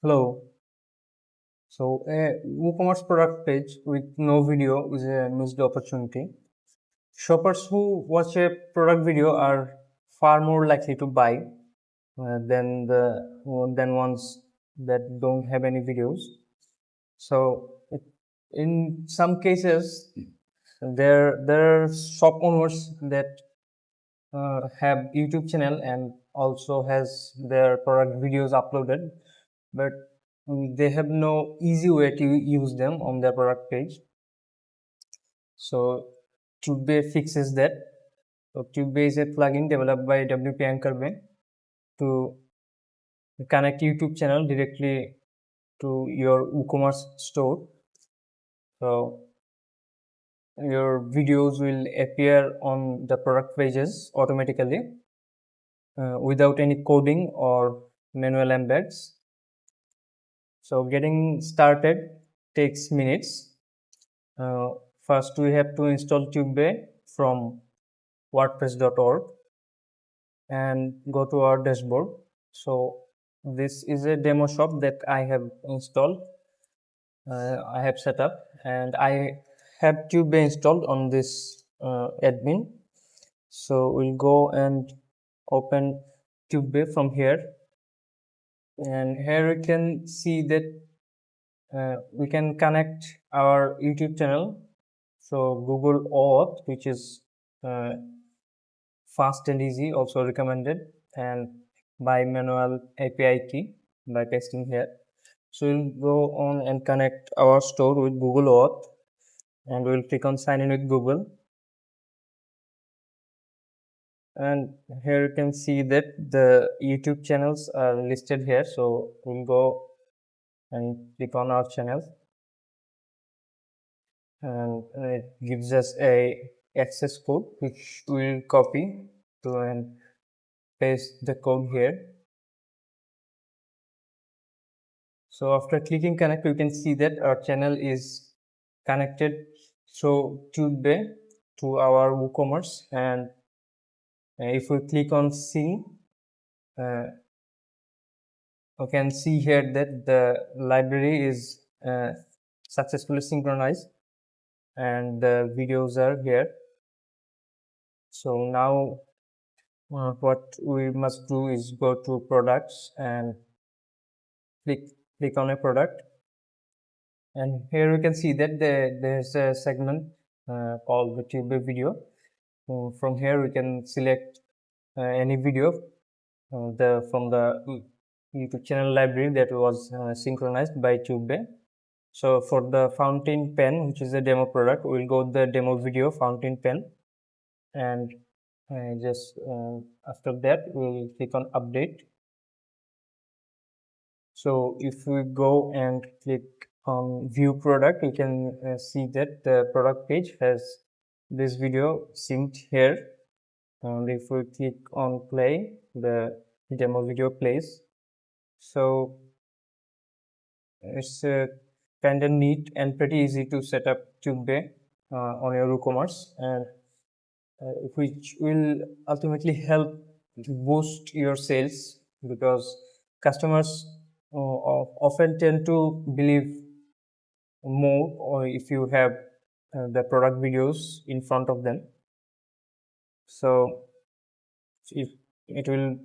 Hello. So a WooCommerce product page with no video is a missed opportunity. Shoppers who watch a product video are far more likely to buy than ones that don't have any videos. So in some cases, there are shop owners that have YouTube channel and also has their product videos uploaded, but they have no easy way to use them on their product page. So TubeBay fixes that. So TubeBay is a plugin developed by WPAnchorBay to connect YouTube channel directly to your WooCommerce store. So your videos will appear on the product pages automatically without any coding or manual embeds. So getting started takes minutes. First, we have to install TubeBay from WordPress.org and go to our dashboard. So this is a demo shop that I have installed. I have set up, and I have TubeBay installed on this admin. So we'll go and open TubeBay from here, and here you can see that we can connect our YouTube channel. So Google OAuth, which is fast and easy, also recommended, and by manual API key by pasting here. So we'll go on and connect our store with Google OAuth, and we'll click on sign in with Google. And here you can see that the YouTube channels are listed here. So we'll go and click on our channels, and it gives us a access code which we'll copy to and paste the code here. So after clicking connect, you can see that our channel is connected through TubeBay to our WooCommerce, and if we click on sync, you can see here that the library is successfully synchronized and the videos are here. So now what we must do is go to products and click on a product, and here you can see that there's a segment called the TubeBay video. From here we can select any video from the YouTube channel library that was synchronized by TubeBay. So for the fountain pen, which is a demo product, we'll go the demo video fountain pen, and just after that we'll click on update. So if we go and click on view product, you can see that the product page has this video synced here, and if we click on play, the demo video plays. So it's kind of neat and pretty easy to set up TubeBay on your WooCommerce, and which will ultimately help to boost your sales, because customers often tend to believe more or if you have the product videos in front of them. So if it will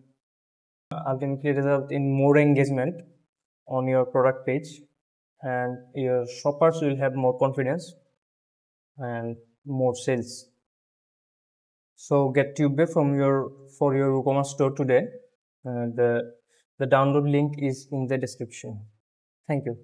ultimately result in more engagement on your product page, and your shoppers will have more confidence and more sales. So get TubeBay for your WooCommerce store today. The download link is in the description. Thank you.